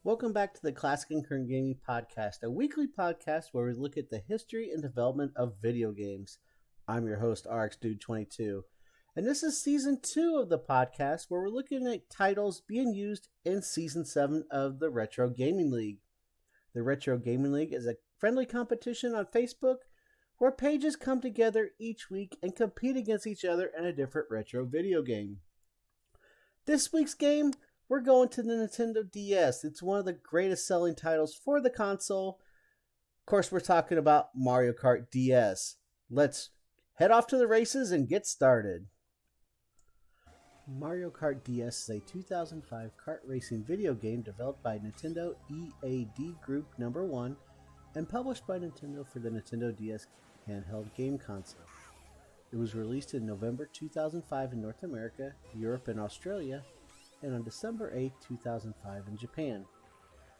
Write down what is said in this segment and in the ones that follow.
Welcome back to the Classic and Current Gaming Podcast, a weekly podcast where we look at the history and development of video games. I'm your host, RxDude22, and this is Season 2 of the podcast where we're looking at titles being used in Season 7 of the Retro Gaming League. The Retro Gaming League is a friendly competition on Facebook where pages come together each week and compete against each other in a different retro video game. This week's game, we're going to the Nintendo DS. It's one of the greatest selling titles for the console. Of course, we're talking about Mario Kart DS. Let's head off to the races and get started. Mario Kart DS is a 2005 kart racing video game developed by Nintendo EAD Group No. 1 and published by Nintendo for the Nintendo DS handheld game console. It was released in November 2005 in North America, Europe, and Australia, and on December 8, 2005 in Japan.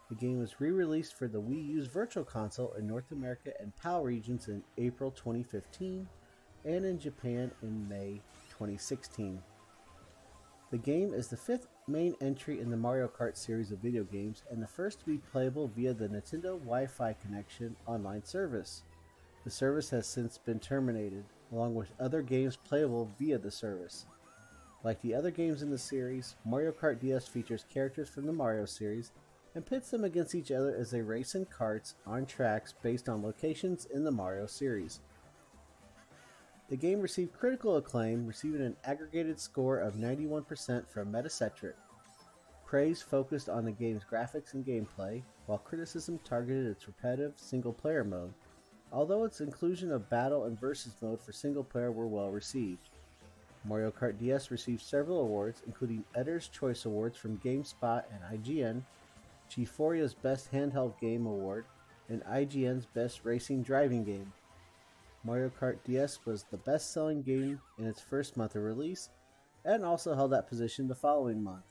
The game was re-released for the Wii U's Virtual Console in North America and PAL regions in April 2015, and in Japan in May 2016. The game is the fifth main entry in the Mario Kart series of video games and the first to be playable via the Nintendo Wi-Fi connection online service. The service has since been terminated, along with other games playable via the service. Like the other games in the series, Mario Kart DS features characters from the Mario series and pits them against each other as they race in karts on tracks based on locations in the Mario series. The game received critical acclaim, receiving an aggregated score of 91% from Metacritic. Praise focused on the game's graphics and gameplay, while criticism targeted its repetitive single-player mode, although its inclusion of battle and versus mode for single-player were well received. Mario Kart DS received several awards, including Editor's Choice Awards from GameSpot and IGN, G4ia's Best Handheld Game Award, and IGN's Best Racing Driving Game. Mario Kart DS was the best-selling game in its first month of release, and also held that position the following month.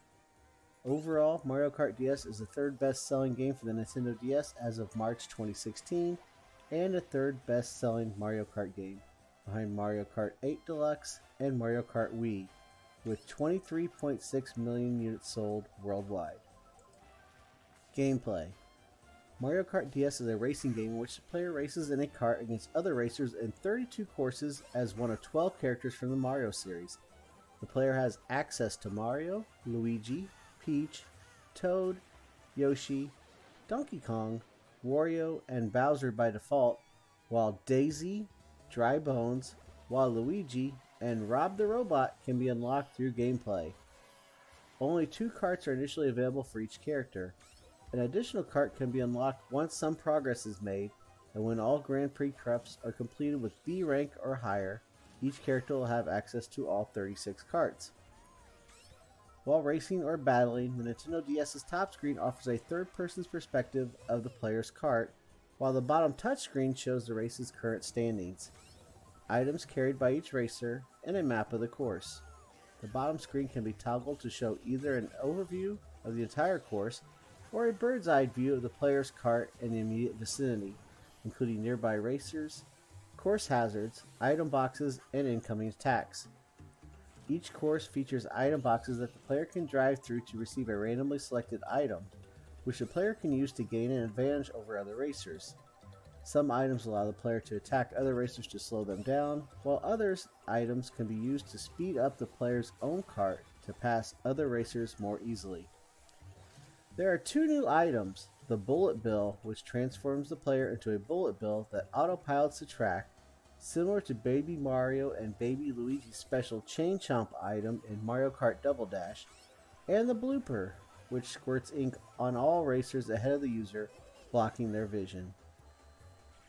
Overall, Mario Kart DS is the third best-selling game for the Nintendo DS as of March 2016, and the third best-selling Mario Kart game, behind Mario Kart 8 Deluxe and Mario Kart Wii, with 23.6 million units sold worldwide. Gameplay. Mario Kart DS is a racing game in which the player races in a kart against other racers in 32 courses as one of 12 characters from the Mario series. The player has access to Mario, Luigi, Peach, Toad, Yoshi, Donkey Kong, Wario, and Bowser by default, while Daisy, Dry Bones, Waluigi, and Rob the Robot can be unlocked through gameplay. Only 2 karts are initially available for each character. An additional kart can be unlocked once some progress is made, and when all Grand Prix cups are completed with B rank or higher, each character will have access to all 36 karts. While racing or battling, the Nintendo DS's top screen offers a third-person's perspective of the player's kart, while the bottom touchscreen shows the race's current standings, items carried by each racer, and a map of the course. The bottom screen can be toggled to show either an overview of the entire course or a bird's-eye view of the player's kart in the immediate vicinity, including nearby racers, course hazards, item boxes, and incoming attacks. Each course features item boxes that the player can drive through to receive a randomly selected item, which the player can use to gain an advantage over other racers. Some items allow the player to attack other racers to slow them down, while other items can be used to speed up the player's own kart to pass other racers more easily. There are 2 new items, the Bullet Bill, which transforms the player into a bullet bill that autopilots the track, similar to Baby Mario and Baby Luigi's special Chain Chomp item in Mario Kart Double Dash, and the Blooper, which squirts ink on all racers ahead of the user, blocking their vision.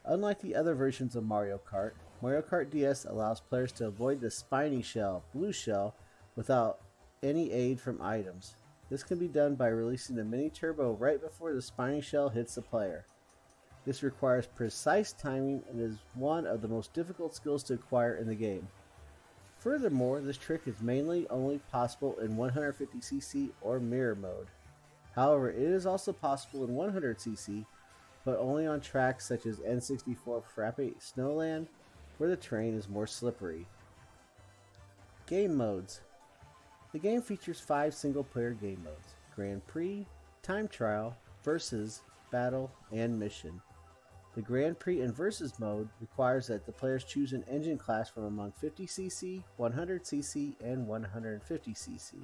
Unlike the other versions of Mario Kart DS allows players to avoid the spiny shell, blue shell, without any aid from items. This can be done by releasing the mini turbo right before the spiny shell hits the player. This requires precise timing and is one of the most difficult skills to acquire in the game. Furthermore, this trick is mainly only possible in 150cc or mirror mode. However, it is also possible in 100cc, but only on tracks such as N64 Frappe Snowland, where the terrain is more slippery. Game modes. The game features 5 single-player game modes: Grand Prix, Time Trial, Versus, Battle, and Mission. The Grand Prix and Versus mode requires that the players choose an engine class from among 50cc, 100cc, and 150cc.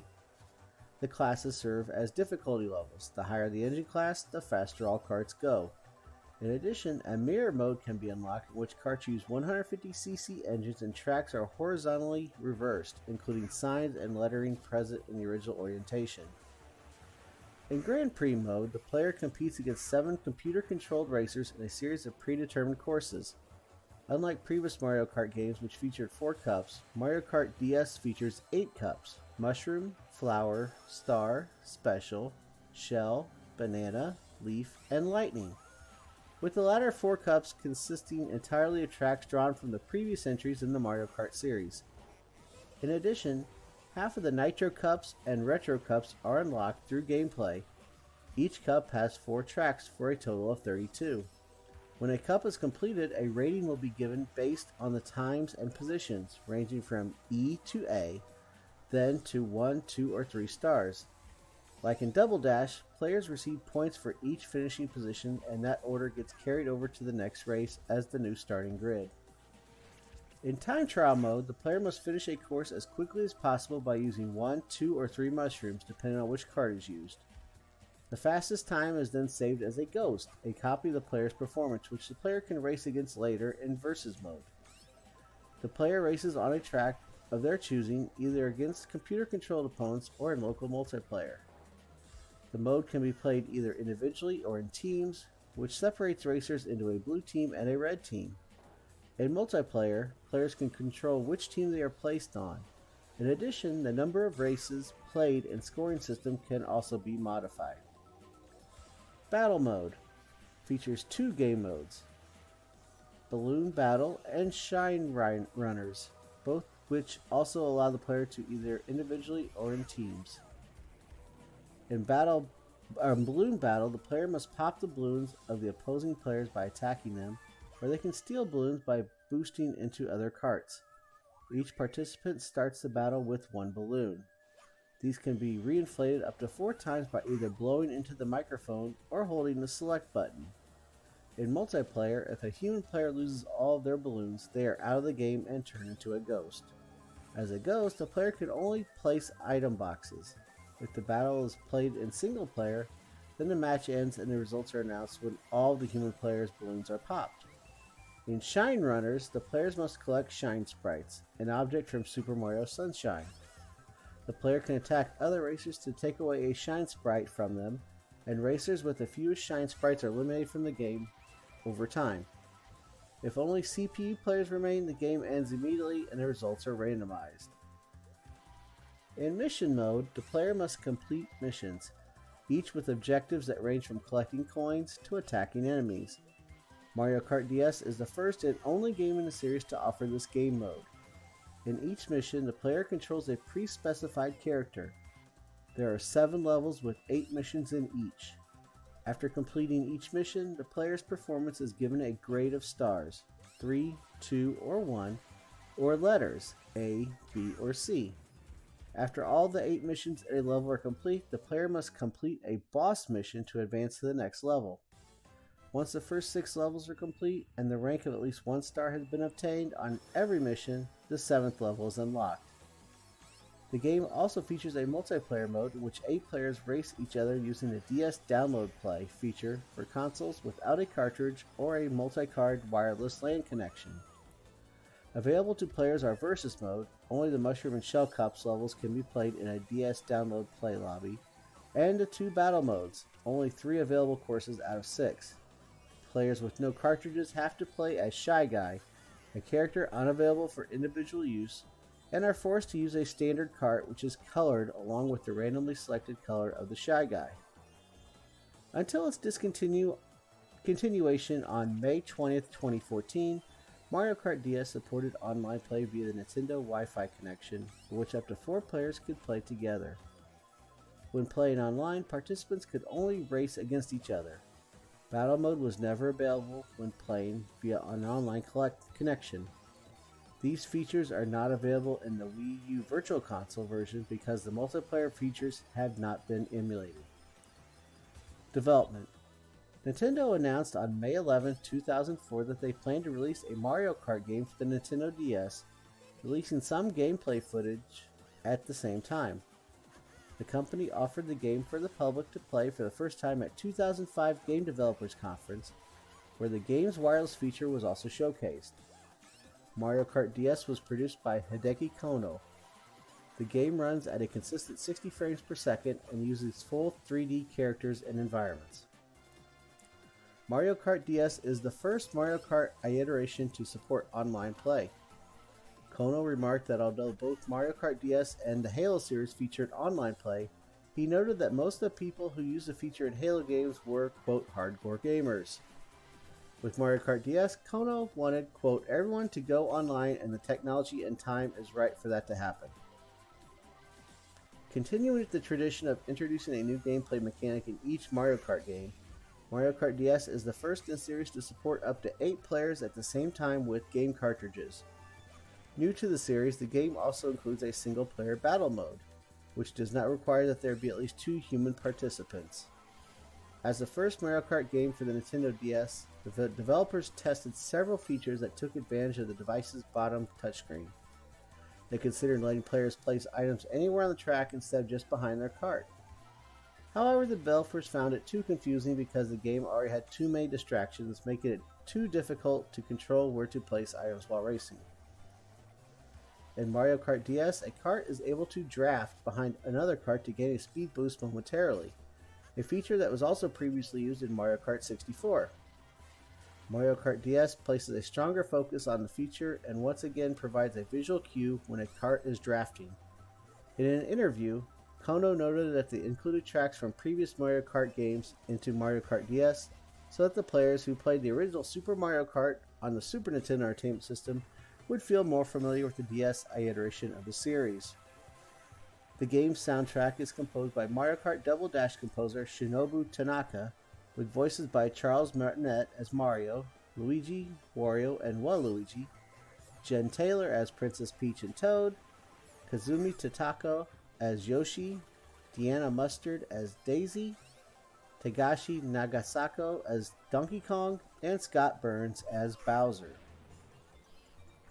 The classes serve as difficulty levels. The higher the engine class, the faster all carts go. In addition, a mirror mode can be unlocked in which carts use 150cc engines and tracks are horizontally reversed, including signs and lettering present in the original orientation. In Grand Prix mode, the player competes against 7 computer-controlled racers in a series of predetermined courses. Unlike previous Mario Kart games which featured 4 cups, Mario Kart DS features 8 cups: Mushroom, Flower, Star, Special, Shell, Banana, Leaf, and Lightning, with the latter 4 cups consisting entirely of tracks drawn from the previous entries in the Mario Kart series. In addition, half of the Nitro Cups and Retro Cups are unlocked through gameplay. Each cup has 4 tracks for a total of 32. When a cup is completed, a rating will be given based on the times and positions, ranging from E to A, then to 1, 2, or 3 stars. Like in Double Dash, players receive points for each finishing position, and that order gets carried over to the next race as the new starting grid. In Time Trial mode, the player must finish a course as quickly as possible by using 1, 2, or 3 mushrooms, depending on which card is used. The fastest time is then saved as a ghost, a copy of the player's performance, which the player can race against later in Versus mode. The player races on a track of their choosing, either against computer-controlled opponents or in local multiplayer. The mode can be played either individually or in teams, which separates racers into a blue team and a red team. In multiplayer, players can control which team they are placed on. In addition, the number of races played and scoring system can also be modified. Battle mode features 2 game modes: Balloon Battle and Shine Runners, both which also allow the player to either individually or in teams. In Balloon Battle, the player must pop the balloons of the opposing players by attacking them, or they can steal balloons by boosting into other carts. Each participant starts the battle with 1 balloon. These can be reinflated up to 4 times by either blowing into the microphone or holding the select button. In multiplayer, if a human player loses all of their balloons, they are out of the game and turn into a ghost. As a ghost, a player can only place item boxes. If the battle is played in single player, then the match ends and the results are announced when all the human players' balloons are popped. In Shine Runners, the players must collect Shine Sprites, an object from Super Mario Sunshine. The player can attack other racers to take away a Shine Sprite from them, and racers with the fewest Shine Sprites are eliminated from the game over time. If only CPU players remain, the game ends immediately and the results are randomized. In Mission mode, the player must complete missions, each with objectives that range from collecting coins to attacking enemies. Mario Kart DS is the first and only game in the series to offer this game mode. In each mission, the player controls a pre-specified character. There are 7 levels with 8 missions in each. After completing each mission, the player's performance is given a grade of stars, 3, 2, or 1, or letters, A, B, or C. After all the 8 missions at a level are complete, the player must complete a boss mission to advance to the next level. Once the first 6 levels are complete and the rank of at least 1 star has been obtained on every mission, the 7th level is unlocked. The game also features a multiplayer mode in which 8 players race each other using the DS Download Play feature for consoles without a cartridge or a multi-card wireless LAN connection. Available to players are Versus mode, only the Mushroom and Shell Cups levels can be played in a DS Download Play lobby, and the 2 battle modes, only 3 available courses out of 6. Players with no cartridges have to play as Shy Guy, a character unavailable for individual use, and are forced to use a standard cart which is colored along with the randomly selected color of the Shy Guy. Until its continuation on May 20th, 2014, Mario Kart DS supported online play via the Nintendo Wi-Fi connection, for which up to 4 players could play together. When playing online, participants could only race against each other. Battle mode was never available when playing via an online connection. These features are not available in the Wii U Virtual Console version because the multiplayer features have not been emulated. Development. Nintendo announced on May 11, 2004 that they plan to release a Mario Kart game for the Nintendo DS, releasing some gameplay footage at the same time. The company offered the game for the public to play for the first time at 2005 Game Developers Conference, where the game's wireless feature was also showcased. Mario Kart DS was produced by Hideki Kono. The game runs at a consistent 60 frames per second and uses full 3D characters and environments. Mario Kart DS is the first Mario Kart iteration to support online play. Kono remarked that although both Mario Kart DS and the Halo series featured online play, he noted that most of the people who used the feature in Halo games were, quote, hardcore gamers. With Mario Kart DS, Kono wanted, quote, everyone to go online and the technology and time is right for that to happen. Continuing with the tradition of introducing a new gameplay mechanic in each Mario Kart game, Mario Kart DS is the first in series to support up to 8 players at the same time with game cartridges. New to the series, the game also includes a single-player battle mode, which does not require that there be at least 2 human participants. As the first Mario Kart game for the Nintendo DS, the developers tested several features that took advantage of the device's bottom touchscreen. They considered letting players place items anywhere on the track instead of just behind their cart. However, the developers found it too confusing because the game already had too many distractions, making it too difficult to control where to place items while racing. In Mario Kart DS, a cart is able to draft behind another cart to gain a speed boost momentarily, a feature that was also previously used in Mario Kart 64. Mario Kart DS places a stronger focus on the feature and once again provides a visual cue when a cart is drafting. In an interview, Kono noted that they included tracks from previous Mario Kart games into Mario Kart DS so that the players who played the original Super Mario Kart on the Super Nintendo Entertainment System would feel more familiar with the DS iteration of the series. The game's soundtrack is composed by Mario Kart Double Dash composer Shinobu Tanaka, with voices by Charles Martinet as Mario, Luigi, Wario, and Waluigi, Jen Taylor as Princess Peach and Toad, Kazumi Tatako as Yoshi, Deanna Mustard as Daisy, Tagashi Nagasako as Donkey Kong, and Scott Burns as Bowser.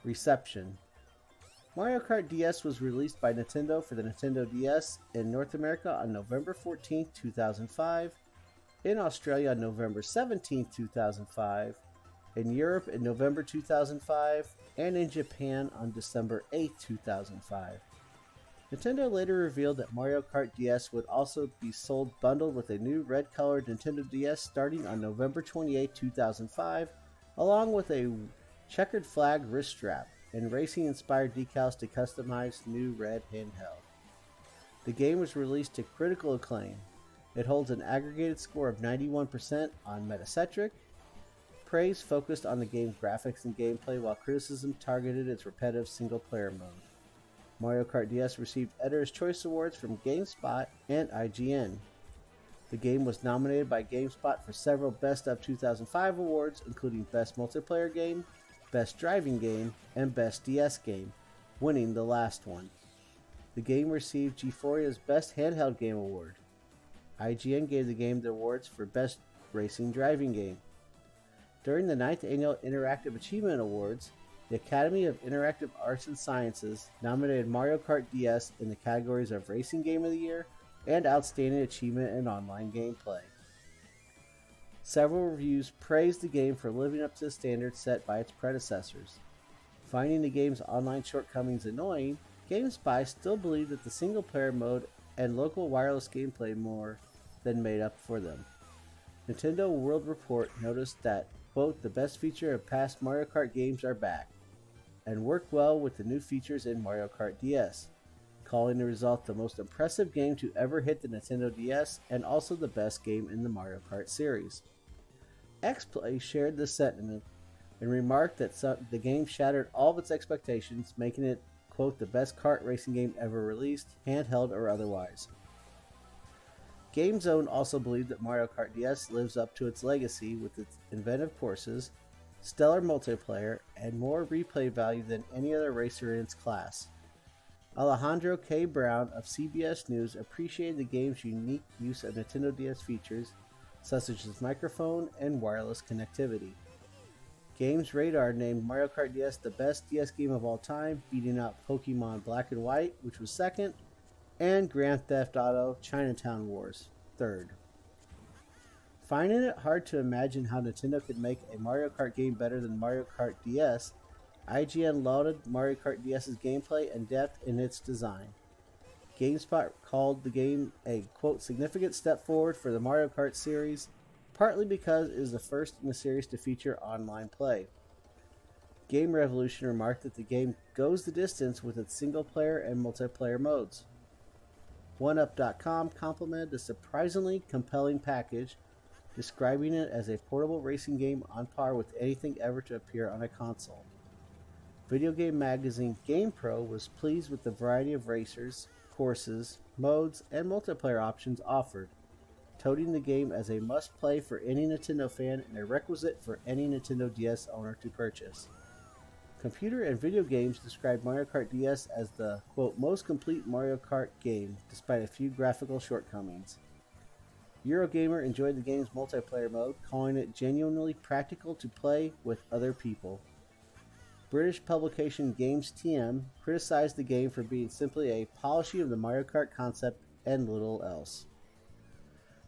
Reception. Mario Kart DS was released by Nintendo for the Nintendo DS in North America on November 14, 2005, in Australia on November 17, 2005, in Europe in November 2005, and in Japan on December 8, 2005. Nintendo later revealed that Mario Kart DS would also be sold bundled with a new red-colored Nintendo DS starting on November 28, 2005, along with a checkered flag wrist strap and racing-inspired decals to customize new red handheld. The game was released to critical acclaim. It holds an aggregated score of 91% on Metacritic. Praise focused on the game's graphics and gameplay, while criticism targeted its repetitive single-player mode. Mario Kart DS received Editor's Choice Awards from GameSpot and IGN. The game was nominated by GameSpot for several Best of 2005 awards, including Best Multiplayer Game, Best Driving Game, and Best DS Game, winning the last one. The game received G4ia's Best Handheld Game Award. IGN gave the game the awards for Best Racing Driving Game. During the 9th Annual Interactive Achievement Awards, the Academy of Interactive Arts and Sciences nominated Mario Kart DS in the categories of Racing Game of the Year and Outstanding Achievement in Online Gameplay. Several reviews praised the game for living up to the standards set by its predecessors. Finding the game's online shortcomings annoying, GameSpy still believed that the single-player mode and local wireless gameplay more than made up for them. Nintendo World Report noticed that, quote, the best feature of past Mario Kart games are back, and work well with the new features in Mario Kart DS, calling the result the most impressive game to ever hit the Nintendo DS and also the best game in the Mario Kart series. XPlay shared this sentiment and remarked that the game shattered all of its expectations, making it, quote, the best kart racing game ever released, handheld or otherwise. GameZone also believed that Mario Kart DS lives up to its legacy with its inventive courses, stellar multiplayer, and more replay value than any other racer in its class. Alejandro K. Brown of CBS News appreciated the game's unique use of Nintendo DS features such as microphone and wireless connectivity. Games Radar named Mario Kart DS the best DS game of all time, beating out Pokemon Black and White, which was second, and Grand Theft Auto Chinatown Wars, third. Finding it hard to imagine how Nintendo could make a Mario Kart game better than Mario Kart DS, IGN lauded Mario Kart DS's gameplay and depth in its design. GameSpot called the game a, quote, significant step forward for the Mario Kart series, partly because it is the first in the series to feature online play. Game Revolution remarked that the game goes the distance with its single-player and multiplayer modes. OneUp.com complimented the surprisingly compelling package, describing it as a portable racing game on par with anything ever to appear on a console. Video game magazine GamePro was pleased with the variety of racers, courses, modes, and multiplayer options offered, touting the game as a must-play for any Nintendo fan and a requisite for any Nintendo DS owner to purchase. Computer and Video Games described Mario Kart DS as the, quote, most complete Mario Kart game, despite a few graphical shortcomings. Eurogamer enjoyed the game's multiplayer mode, calling it genuinely practical to play with other people. British publication Games TM criticized the game for being simply a polishing of the Mario Kart concept and little else.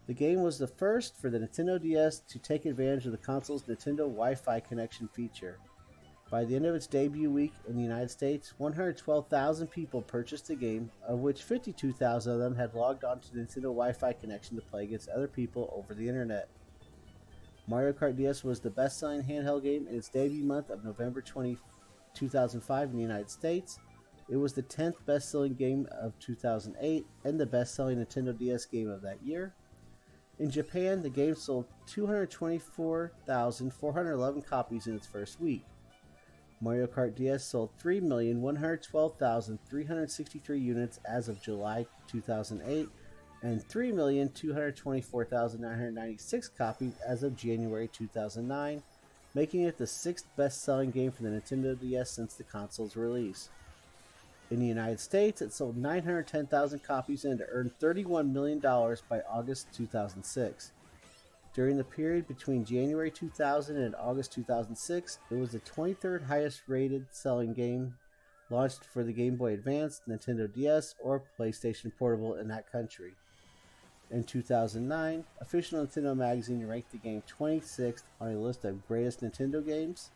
The game was the first for the Nintendo DS to take advantage of the console's Nintendo Wi-Fi connection feature. By the end of its debut week in the United States, 112,000 people purchased the game, of which 52,000 of them had logged on to the Nintendo Wi-Fi connection to play against other people over the internet. Mario Kart DS was the best-selling handheld game in its debut month of November 2005 in the United States. It was the 10th best-selling game of 2008 and the best-selling Nintendo DS game of that year. In Japan, the game sold 224,411 copies in its first week. Mario Kart DS sold 3,112,363 units as of July 2008 and 3,224,996 copies as of January 2009, making it the sixth best-selling game for the Nintendo DS since the console's release. In the United States, it sold 910,000 copies and earned $31 million by August 2006. During the period between January 2000 and August 2006, it was the 23rd highest-rated selling game launched for the Game Boy Advance, Nintendo DS, or PlayStation Portable in that country. In 2009, official Nintendo magazine ranked the game 26th on a list of greatest Nintendo games.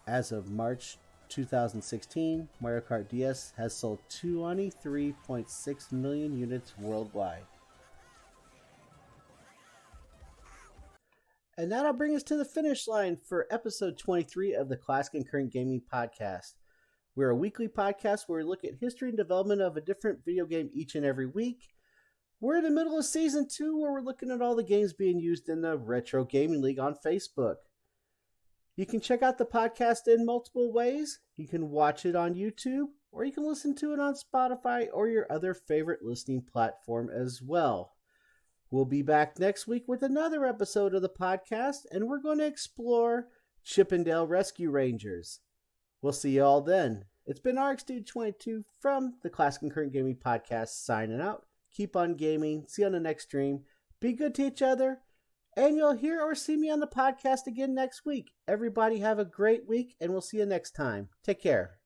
As of March 2016, Mario Kart DS has sold 23.6 million units worldwide. And that'll bring us to the finish line for episode 23 of the Classic and Current Gaming Podcast. We're a weekly podcast where we look at history and development of a different video game each and every week. We're in the middle of season 2 where we're looking at all the games being used in the Retro Gaming League on Facebook. You can check out the podcast in multiple ways. You can watch it on YouTube, or you can listen to it on Spotify or your other favorite listening platform as well. We'll be back next week with another episode of the podcast, and we're going to explore Chippendale Rescue Rangers. We'll see you all then. It's been RxDude22 from the Classic and Current Gaming Podcast signing out. Keep on gaming. See you on the next stream. Be good to each other. And you'll hear or see me on the podcast again next week. Everybody have a great week, and we'll see you next time. Take care.